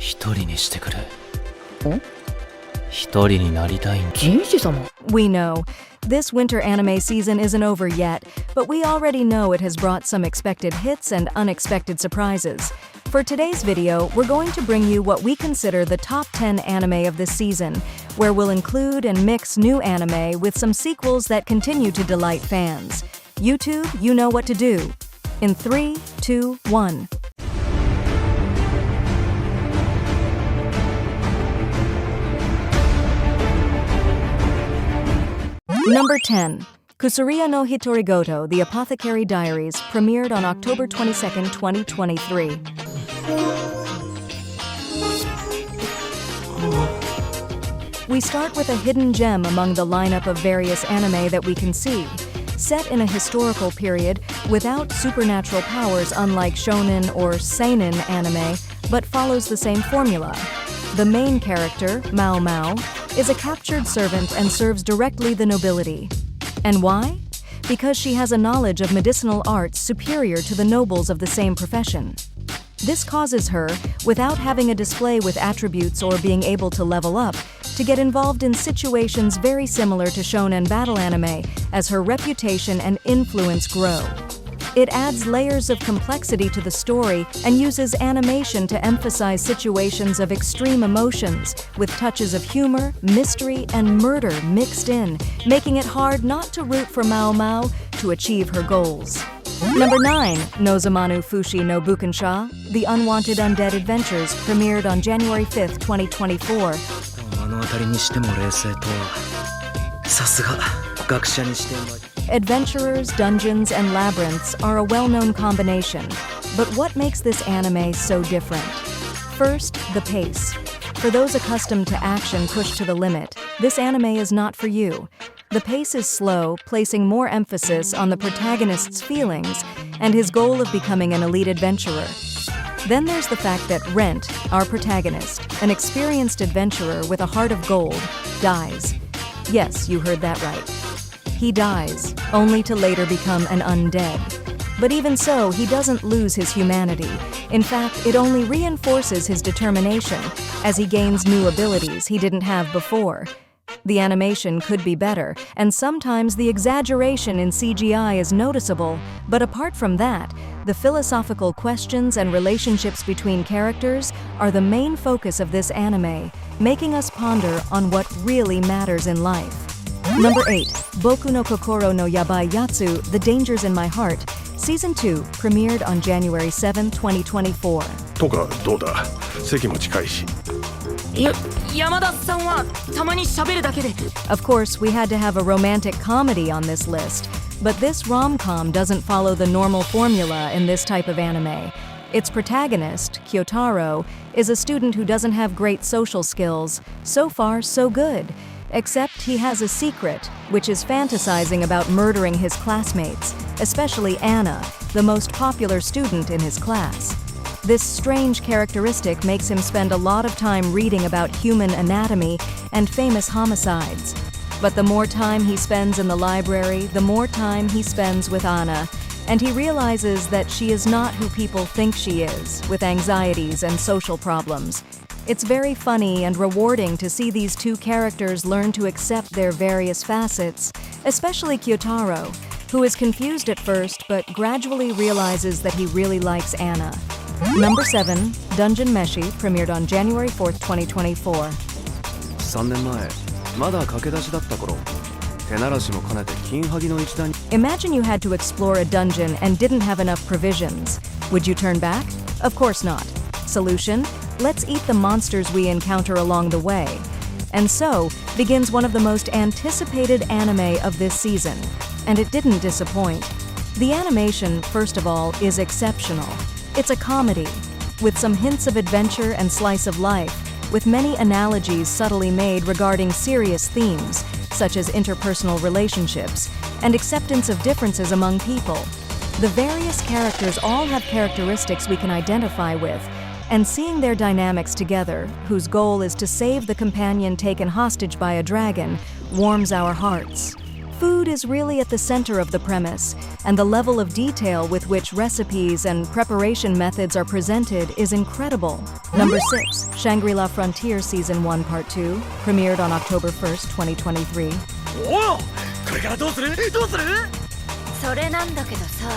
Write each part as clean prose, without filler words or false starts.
一人にしてくれ。ん？一人になりたいんだ。じいじ様。 We know. This winter anime season isn't over yet, but we already know it has brought some expected hits and unexpected surprises. For today's video, we're going to bring you what we consider the top 10 anime of this season, where we'll include and mix new anime with some sequels that continue to delight fans. YouTube, you know what to do. In 3, 2, 1. Number 10. Kusuriya no Hitorigoto, The Apothecary Diaries, premiered on October 22, 2023. We start with a hidden gem among the lineup of various anime that we can see. Set in a historical period, without supernatural powers unlike shonen or seinen anime, but follows the same formula. The main character, Mao Mao, is a captured servant and serves directly the nobility. And why? Because she has a knowledge of medicinal arts superior to the nobles of the same profession. This causes her, without having a display with attributes or being able to level up, to get involved in situations very similar to shonen battle anime as her reputation and influence grow. It adds layers of complexity to the story and uses animation to emphasize situations of extreme emotions, with touches of humor, mystery, and murder mixed in, making it hard not to root for Mao Mao to achieve her goals. Number 9. Nozumanu Fushi no Bukensha, The Unwanted Undead Adventures, premiered on January 5, 2024. あの辺りにしても冷静とは。さすが、学者にしても。Adventurers, dungeons, and labyrinths are a well-known combination. But what makes this anime so different? First, the pace. For those accustomed to action pushed to the limit, this anime is not for you. The pace is slow, placing more emphasis on the protagonist's feelings and his goal of becoming an elite adventurer. Then there's the fact that Rent, our protagonist, an experienced adventurer with a heart of gold, dies. Yes, you heard that right. He dies, only to later become an undead. But even so, he doesn't lose his humanity. In fact, it only reinforces his determination as he gains new abilities he didn't have before. The animation could be better, and sometimes the exaggeration in CGI is noticeable, but apart from that, the philosophical questions and relationships between characters are the main focus of this anime, making us ponder on what really matters in life. Number 8. Boku no Kokoro no Yabai Yatsu, The Dangers in My Heart, Season 2, premiered on January 7, 2024. とかどうだ席も近いし 山田さんはたまに喋るだけで Of course, we had to have a romantic comedy on this list, but this rom-com doesn't follow the normal formula in this type of anime. Its protagonist, Kyotaro, is a student who doesn't have great social skills. So far, so good. Except he has a secret, which is fantasizing about murdering his classmates, especially Anna, the most popular student in his class. This strange characteristic makes him spend a lot of time reading about human anatomy and famous homicides. But the more time he spends in the library, the more time he spends with Anna, and he realizes that she is not who people think she is, with anxieties and social problems. It's very funny and rewarding to see these two characters learn to accept their various facets, especially Kyotaro, who is confused at first but gradually realizes that he really likes Anna. Number 7. Dungeon Meshi, premiered on January 4th, 2024. 3年前、まだ駆け出しだった頃、手慣らしも兼ねて金ハギの一団に。 Imagine you had to explore a dungeon and didn't have enough provisions. Would you turn back? Of course not. Solution? Let's eat the monsters we encounter along the way. And so begins one of the most anticipated anime of this season, and it didn't disappoint. The animation, first of all, is exceptional. It's a comedy, with some hints of adventure and slice of life, with many analogies subtly made regarding serious themes, such as interpersonal relationships and acceptance of differences among people. The various characters all have characteristics we can identify with, and seeing their dynamics together, whose goal is to save the companion taken hostage by a dragon, warms our hearts. Food is really at the center of the premise, and the level of detail with which recipes and preparation methods are presented is incredible. Number 6, Shangri-La Frontier Season 1 Part 2, premiered on October 1st, 2023. おおこれからどうするどうするそれなんだけどさ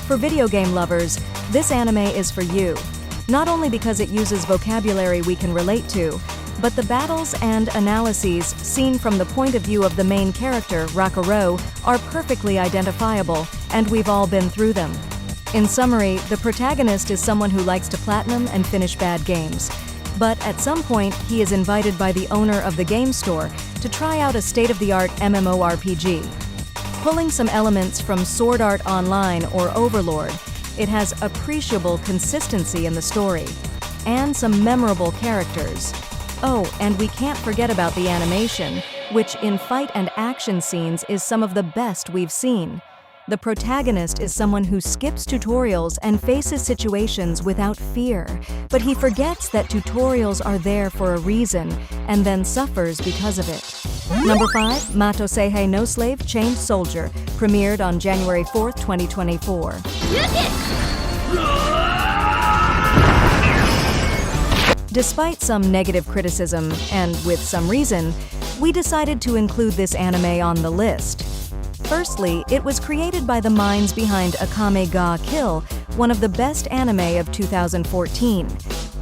For video game lovers, this anime is for you. Not only because it uses vocabulary we can relate to, but the battles and analyses seen from the point of view of the main character, Rakuro, are perfectly identifiable, and we've all been through them. In summary, the protagonist is someone who likes to platinum and finish bad games. But at some point, he is invited by the owner of the game store to try out a state-of-the-art MMORPG. Pulling some elements from Sword Art Online or Overlord, it has appreciable consistency in the story, and some memorable characters. Oh, and we can't forget about the animation, which in fight and action scenes is some of the best we've seen. The protagonist is someone who skips tutorials and faces situations without fear, but he forgets that tutorials are there for a reason and then suffers because of it. Number 5, Mato Seihei no Slave Chained Soldier, premiered on January 4th, 2024. Despite some negative criticism, and with some reason, we decided to include this anime on the list. Firstly, it was created by the minds behind Akame ga Kill, one of the best anime of 2014.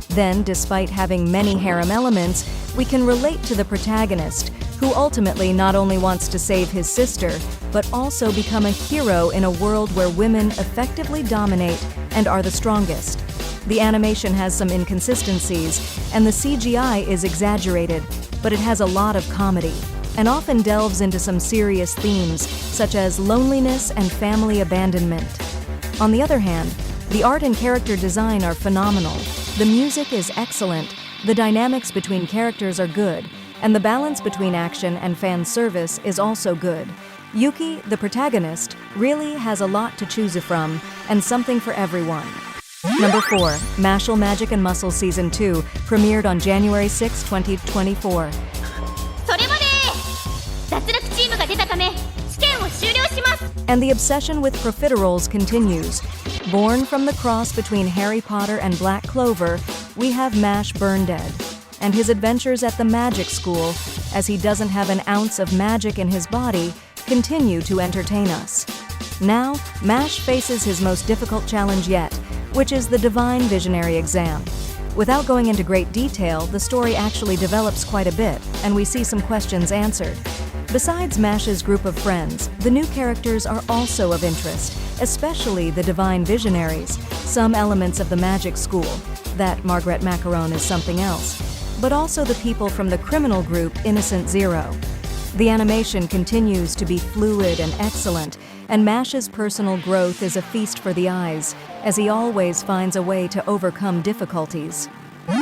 Then, despite having many harem elements, we can relate to the protagonist, who ultimately not only wants to save his sister, but also become a hero in a world where women effectively dominate and are the strongest. The animation has some inconsistencies, and the CGI is exaggerated, but it has a lot of comedy, and often delves into some serious themes, such as loneliness and family abandonment. On the other hand, the art and character design are phenomenal, the music is excellent, the dynamics between characters are good, and the balance between action and fan service is also good. Yuki, the protagonist, really has a lot to choose from, and something for everyone. Number 4, Mashal Magic and Muscle Season 2, premiered on January 6, 2024. それまで脱落チームが出たため試験を終了します And the obsession with profiteroles continues. Born from the cross between Harry Potter and Black Clover, we have Mash Burndead, and his adventures at the magic school, as he doesn't have an ounce of magic in his body, continue to entertain us. Now, Mash faces his most difficult challenge yet, which is the Divine Visionary exam. Without going into great detail, the story actually develops quite a bit, and we see some questions answered. Besides Mash's group of friends, the new characters are also of interest, especially the Divine Visionaries, some elements of the magic school, that Margaret Macaron is something else, but also the people from the criminal group Innocent Zero. The animation continues to be fluid and excellent, and Mash's personal growth is a feast for the eyes, as he always finds a way to overcome difficulties.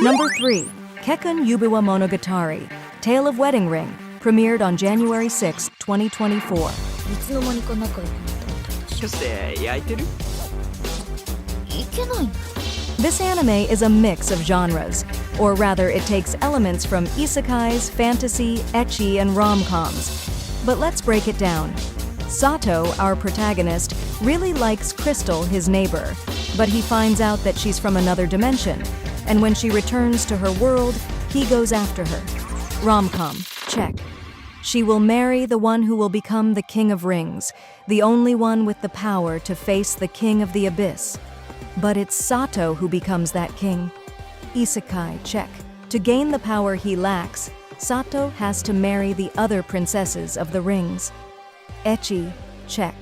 Number 3, Kekkun Yubiwa Monogatari, Tale of Wedding Ring, premiered on January 6, 2024. いつの間にか仲良くなったそして焼いてるいけない This anime is a mix of genres, or rather it takes elements from isekais, fantasy, ecchi, and rom-coms. But let's break it down. Sato, our protagonist, really likes Crystal, his neighbor, but he finds out that she's from another dimension, and when she returns to her world, he goes after her. Rom-com, check. She will marry the one who will become the King of Rings, the only one with the power to face the King of the Abyss. But it's Sato who becomes that king. Isekai, check. To gain the power he lacks, Sato has to marry the other princesses of the rings. Ecchi, check.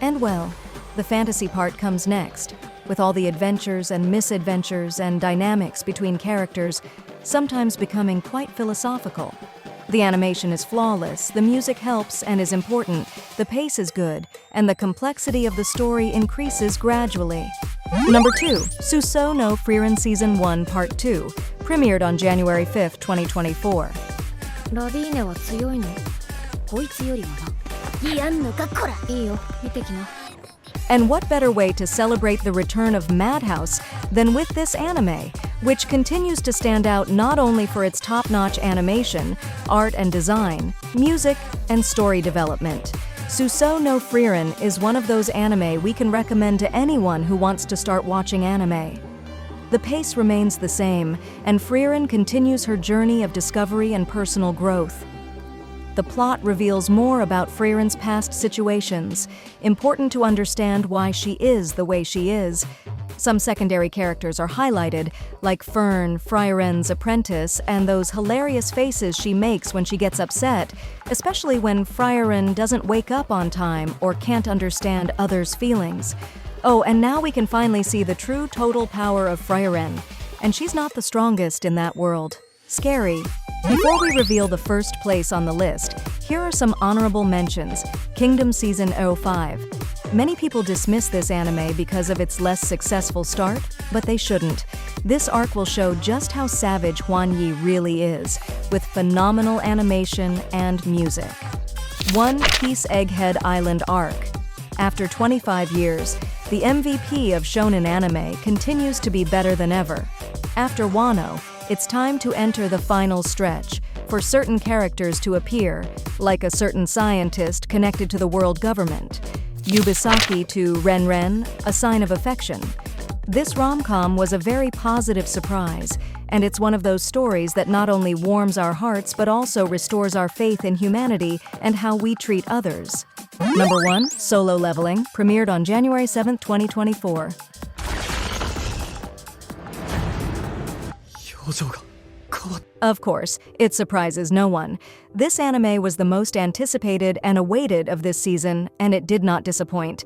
And well, the fantasy part comes next, with all the adventures and misadventures and dynamics between characters, sometimes becoming quite philosophical. The animation is flawless, the music helps and is important, the pace is good, and the complexity of the story increases gradually. Number 2, Suso no Frieren Season 1 Part 2, premiered on January 5th, 2024. ラディーネは強いのこいつよりはなやんのかこらいいよ見てきな And what better way to celebrate the return of Madhouse than with this anime, which continues to stand out not only for its top-notch animation, art and design, music, and story development. Suso no Frieren is one of those anime we can recommend to anyone who wants to start watching anime. The pace remains the same, and Frieren continues her journey of discovery and personal growth. The plot reveals more about Frieren's past situations, important to understand why she is the way she is. Some secondary characters are highlighted, like Fern, Frieren's apprentice, and those hilarious faces she makes when she gets upset, especially when Frieren doesn't wake up on time or can't understand others' feelings. Oh, and now we can finally see the true total power of Frieren, and she's not the strongest in that world. Scary. Before we reveal the first place on the list, here are some honorable mentions. Kingdom Season 05. Many people dismiss this anime because of its less successful start, but they shouldn't. This arc will show just how savage Huan Yi really is, with phenomenal animation and music. One Piece Egghead Island arc. After 25 years, the MVP of shonen anime continues to be better than ever. After Wano, it's time to enter the final stretch, for certain characters to appear, like a certain scientist connected to the world government. Yubisaki to Renren, a sign of affection. This rom-com was a very positive surprise, and it's one of those stories that not only warms our hearts but also restores our faith in humanity and how we treat others. Number 1, Solo Leveling, premiered on January 7, 2024. Of course, it surprises no one. This anime was the most anticipated and awaited of this season, and it did not disappoint.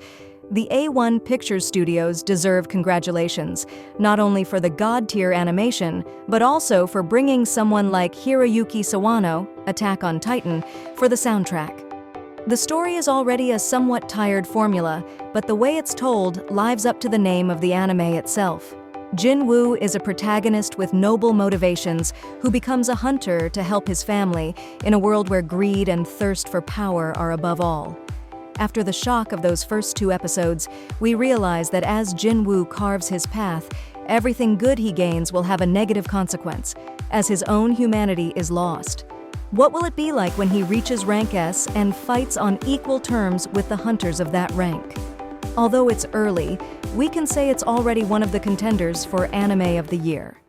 The A1 Pictures Studios deserve congratulations, not only for the god-tier animation, but also for bringing someone like Hiroyuki Sawano, Attack on Titan, for the soundtrack. The story is already a somewhat tired formula, but the way it's told lives up to the name of the anime itself. Jin-woo is a protagonist with noble motivations who becomes a hunter to help his family in a world where greed and thirst for power are above all. After the shock of those first 2 episodes, we realize that as Jin-woo carves his path, everything good he gains will have a negative consequence, as his own humanity is lost. What will it be like when he reaches rank S and fights on equal terms with the hunters of that rank? Although it's early, we can say it's already one of the contenders for Anime of the Year.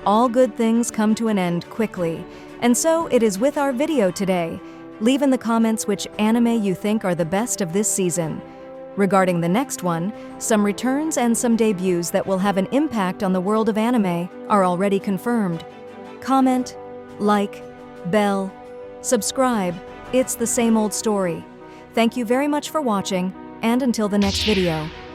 All good things come to an end quickly, and so it is with our video today. Leave in the comments which anime you think are the best of this season. Regarding the next one, some returns and some debuts that will have an impact on the world of anime are already confirmed. Comment, like, bell, subscribe. It's the same old story. Thank you very much for watching, and until the next video.